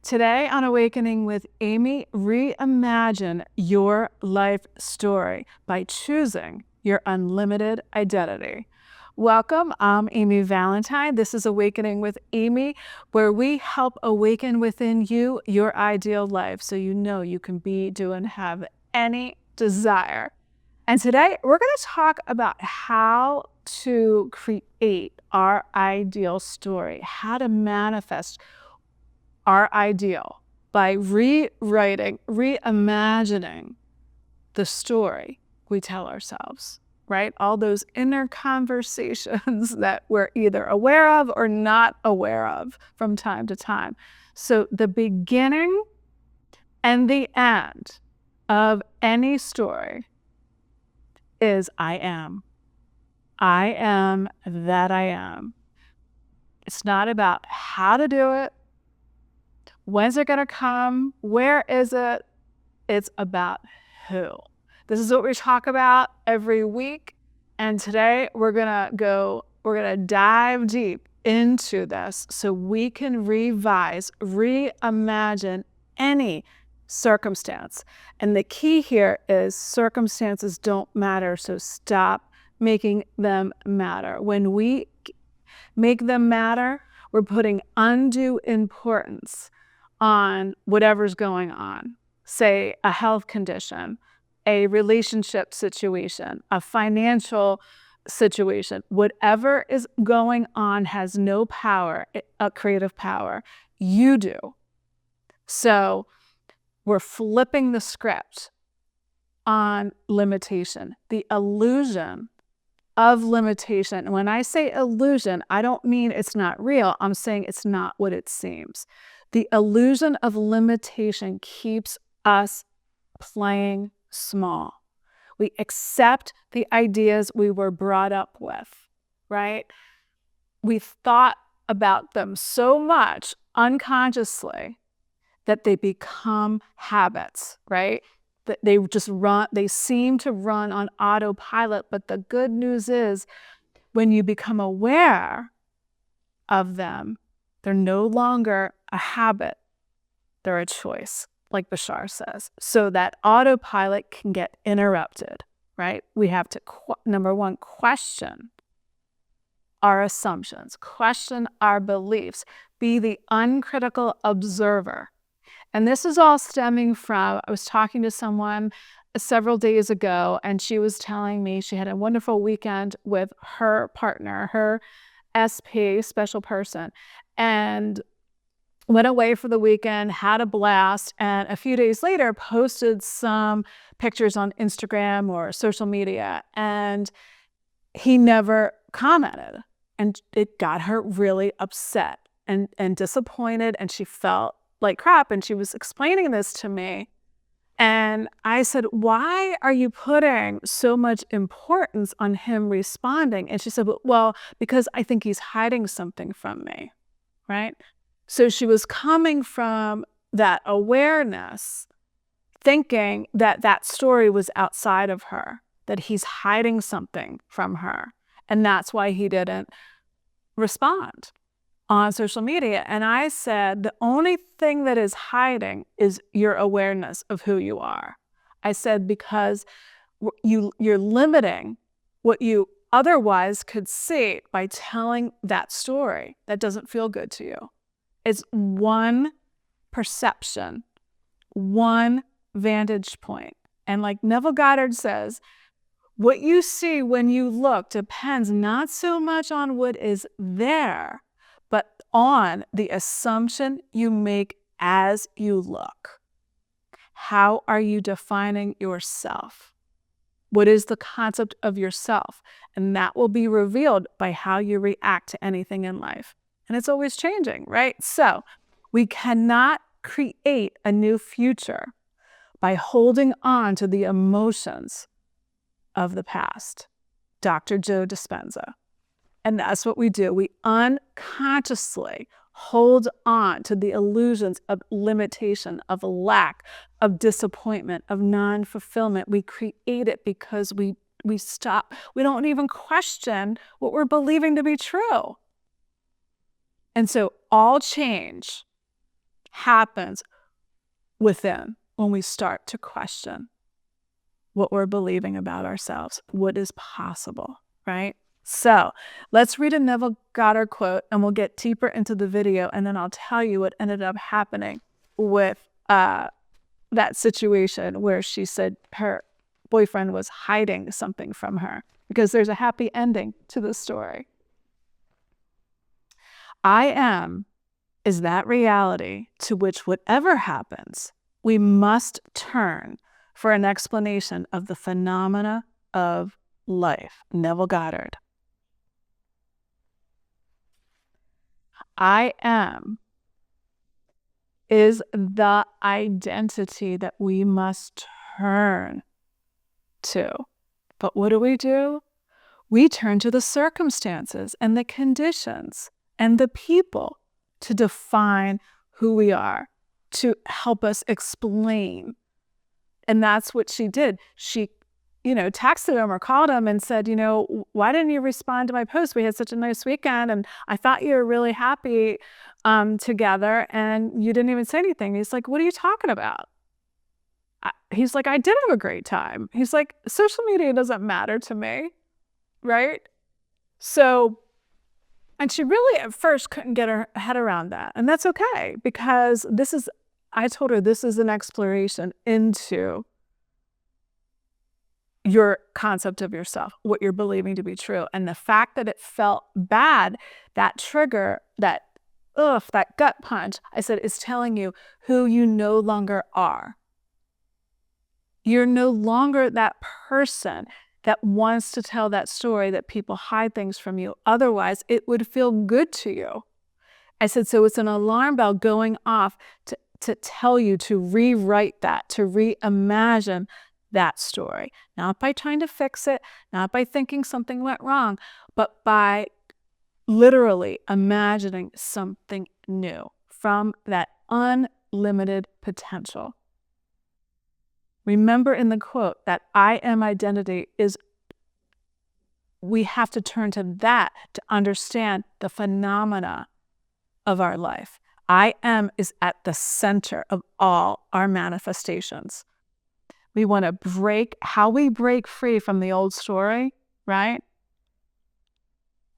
Today on Awakening with Amy, reimagine your life story by choosing your unlimited identity. Welcome, I'm Amy Valentine. This is Awakening with Amy, where we help awaken within you your ideal life so you know you can be, do, and have any desire. And today we're going to talk about how to create our ideal story, how to manifest our ideal by rewriting, reimagining the story we tell ourselves, right? All those inner conversations that we're either aware of or not aware of from time to time. So the beginning and the end of any story is I am. I am that I am. It's not about how to do it. When's it going to come? Where is it? It's about who. This is what we talk about every week. And today we're going to dive deep into this so we can revise, reimagine any circumstance. And the key here is circumstances don't matter, so stop making them matter. When we make them matter, we're putting undue importance on whatever's going on. Say a health condition, a relationship situation, a financial situation. Whatever is going on has no power, a creative power. You do. So we're flipping the script on limitation, the illusion of limitation. And when I say illusion, I don't mean it's not real. I'm saying it's not what it seems. The illusion of limitation keeps us playing small. We accept the ideas we were brought up with, right? We thought about them so much unconsciously that they become habits, right? That they seem to run on autopilot. But the good news is when you become aware of them, they're no longer a habit, they're a choice, like Bashar says. So that autopilot can get interrupted, right? We have to, number one, question our assumptions, question our beliefs, be the uncritical observer. And this is all stemming from, I was talking to someone several days ago, and she was telling me she had a wonderful weekend with her partner, her SP, special person, and went away for the weekend, had a blast, and a few days later posted some pictures on Instagram or social media, and he never commented. And it got her really upset and disappointed, and she felt like crap. And she was explaining this to me. And I said, why are you putting so much importance on him responding? And she said, well, because I think he's hiding something from me, right? So she was coming from that awareness, thinking that that story was outside of her, that he's hiding something from her. And that's why he didn't respond on social media. And I said, the only thing that is hiding is your awareness of who you are. I said, because you're limiting what you otherwise could see by telling that story that doesn't feel good to you. It's one perception, one vantage point. And like Neville Goddard says, what you see when you look depends not so much on what is there, but on the assumption you make as you look. How are you defining yourself? What is the concept of yourself? And that will be revealed by how you react to anything in life. And it's always changing, right? So we cannot create a new future by holding on to the emotions of the past. Dr. Joe Dispenza. And that's what we do. We unconsciously hold on to the illusions of limitation, of lack, of disappointment, of non-fulfillment. We create it because we stop. We don't even question what we're believing to be true. And so all change happens within when we start to question what we're believing about ourselves, what is possible, right? So let's read a Neville Goddard quote and we'll get deeper into the video, and then I'll tell you what ended up happening with that situation where she said her boyfriend was hiding something from her, because there's a happy ending to the story. I am is that reality to which whatever happens, we must turn for an explanation of the phenomena of life. Neville Goddard. I am is the identity that we must turn to. But what do? We turn to the circumstances and the conditions and the people to define who we are, to help us explain. And that's what she did. She, texted him or called him and said, why didn't you respond to my post? We had such a nice weekend and I thought you were really happy together and you didn't even say anything. He's like, what are you talking about? He's like, I did have a great time. He's like, social media doesn't matter to me, right? So, and she really at first couldn't get her head around that. And that's okay, because I told her this is an exploration into your concept of yourself, what you're believing to be true. And the fact that it felt bad, that trigger, that gut punch, I said, is telling you who you no longer are. You're no longer that person that wants to tell that story that people hide things from you. Otherwise, it would feel good to you. I said, so it's an alarm bell going off to tell you to rewrite that, to reimagine that story. Not by trying to fix it, not by thinking something went wrong, but by literally imagining something new from that unlimited potential. Remember in the quote that I am identity is, we have to turn to that to understand the phenomena of our life. I am is at the center of all our manifestations. We want to how we break free from the old story, right?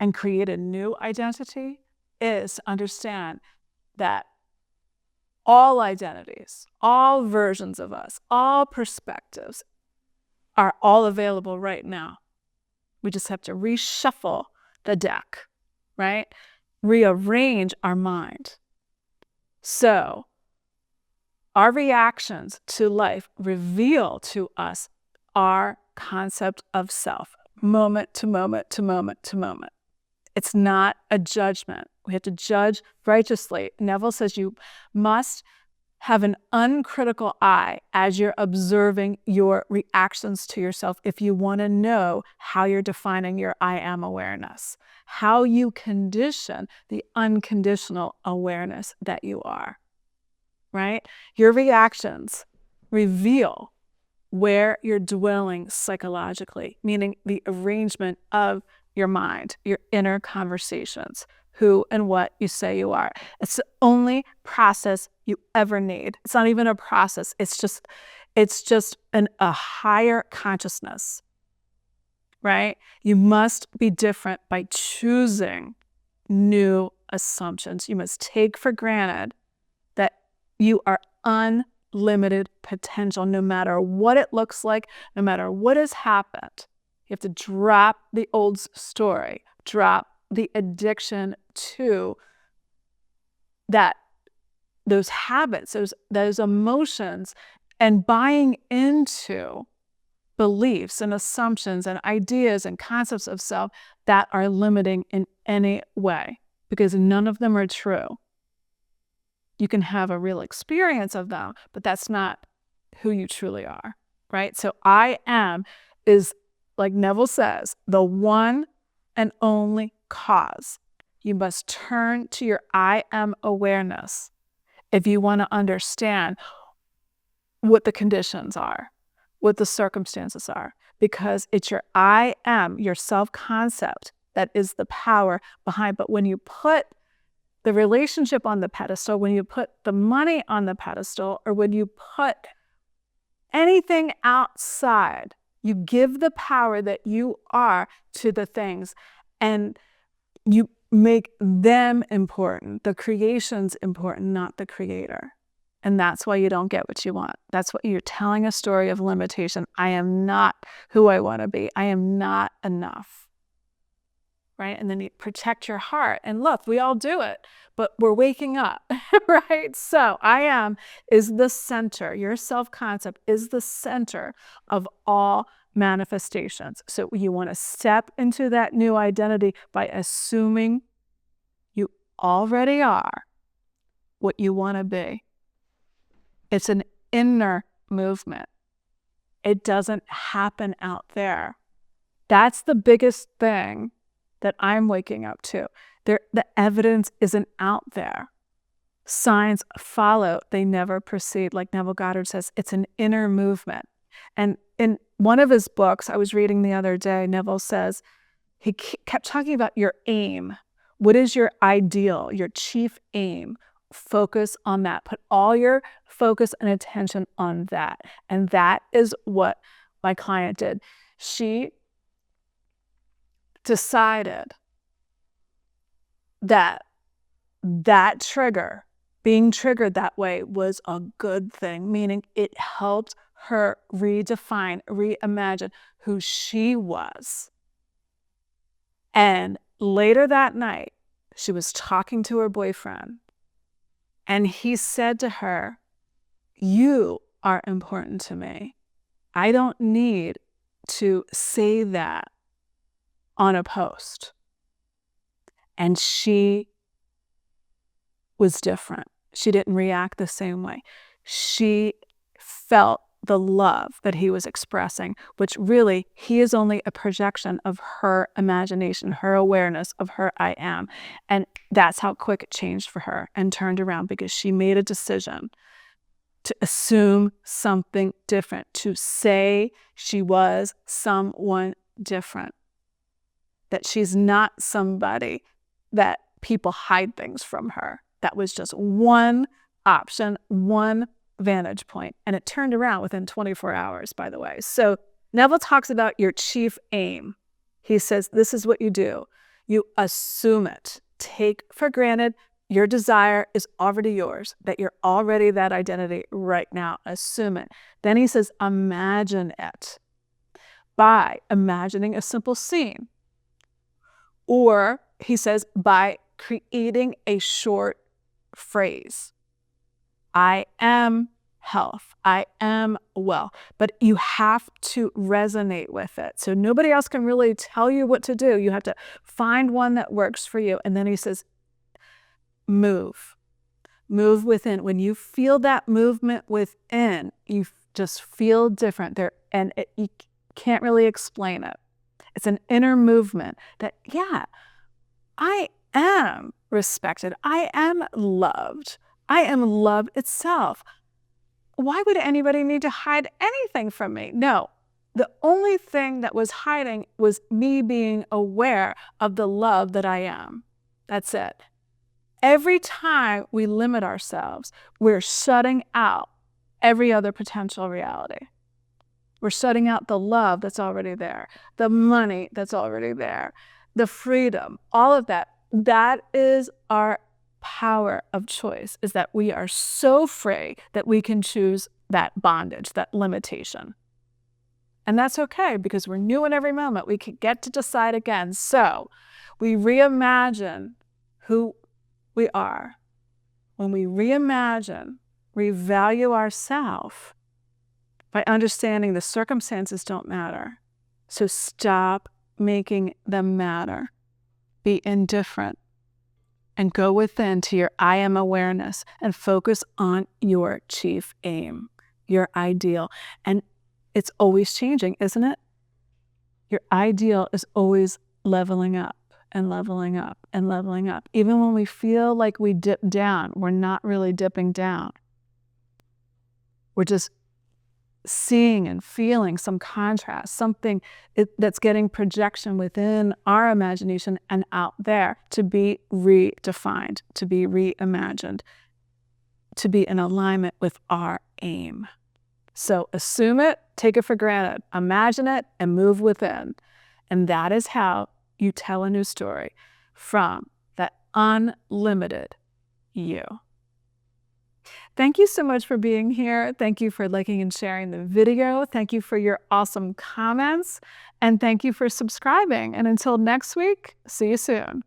And create a new identity is to understand that all identities, all versions of us, all perspectives are all available right now. We just have to reshuffle the deck, right? Rearrange our mind. So our reactions to life reveal to us our concept of self, moment to moment to moment to moment. It's not a judgment. We have to judge righteously. Neville says you must have an uncritical eye as you're observing your reactions to yourself if you want to know how you're defining your I am awareness, how you condition the unconditional awareness that you are, right? Your reactions reveal where you're dwelling psychologically, meaning the arrangement of your mind, your inner conversations, who and what you say you are. It's the only process you ever need. It's not even a process. It's just a higher consciousness, right? You must be different by choosing new assumptions. You must take for granted that you are unlimited potential, no matter what it looks like, no matter what has happened. You have to drop the old story, drop the addiction to those habits, those emotions, and buying into beliefs and assumptions and ideas and concepts of self that are limiting in any way, because none of them are true. You can have a real experience of them, but that's not who you truly are, right? So I am is, like Neville says, the one and only cause. You must turn to your I am awareness if you want to understand what the conditions are, what the circumstances are, because it's your I am, your self-concept, that is the power behind. But when you put the relationship on the pedestal, when you put the money on the pedestal, or when you put anything outside, you give the power that you are to the things, and you make them important. The creation's important, not the creator. And that's why you don't get what you want. That's what you're telling a story of limitation. I am not who I want to be. I am not enough. Right? And then you protect your heart. And look, we all do it, but we're waking up, right? So I am is the center. Your self-concept is the center of all manifestations. So you want to step into that new identity by assuming you already are what you want to be. It's an inner movement. It doesn't happen out there. That's the biggest thing that I'm waking up to. The evidence isn't out there. Signs follow, they never proceed. Like Neville Goddard says, it's an inner movement. And in one of his books I was reading the other day, Neville says, he kept talking about your aim. What is your ideal, your chief aim? Focus on that. Put all your focus and attention on that. And that is what my client did. She decided that trigger, being triggered that way, was a good thing, meaning it helped her redefine, reimagine who she was. And later that night, she was talking to her boyfriend, and he said to her, "You are important to me. I don't need to say that on a post." And she was different. She didn't react the same way. She felt the love that he was expressing, which really, he is only a projection of her imagination, her awareness of her I am. And that's how quick it changed for her and turned around, because she made a decision to assume something different, to say she was someone different, that she's not somebody that people hide things from her. That was just one option, one vantage point, and it turned around within 24 hours, by the way. So Neville talks about your chief aim. He says, this is what you do. You assume it. Take for granted your desire is already yours, that you're already that identity right now. Assume it. Then he says, imagine it by imagining a simple scene. Or he says, by creating a short phrase. I am health. I am well. But you have to resonate with it. So nobody else can really tell you what to do. You have to find one that works for you. And then he says, move. Move within. When you feel that movement within, you just feel different there. And you can't really explain it. It's an inner movement that, yeah, I am respected. I am loved. I am love itself. Why would anybody need to hide anything from me? No, the only thing that was hiding was me being aware of the love that I am. That's it. Every time we limit ourselves, we're shutting out every other potential reality. We're shutting out the love that's already there, the money that's already there, the freedom, all of that. That is our power of choice, is that we are so free that we can choose that bondage, that limitation. And that's okay, because we're new in every moment. We can get to decide again. So we reimagine who we are. When we reimagine, revalue ourselves by understanding the circumstances don't matter. So stop making them matter. Be indifferent and go within to your I am awareness and focus on your chief aim, your ideal. And it's always changing, isn't it? Your ideal is always leveling up and leveling up and leveling up. Even when we feel like we dip down, we're not really dipping down. We're just seeing and feeling some contrast, something that's getting projection within our imagination and out there to be redefined, to be reimagined, to be in alignment with our aim. So assume it, take it for granted, imagine it, and move within. And that is how you tell a new story from that unlimited you. Thank you so much for being here. Thank you for liking and sharing the video. Thank you for your awesome comments. And thank you for subscribing. And until next week, see you soon.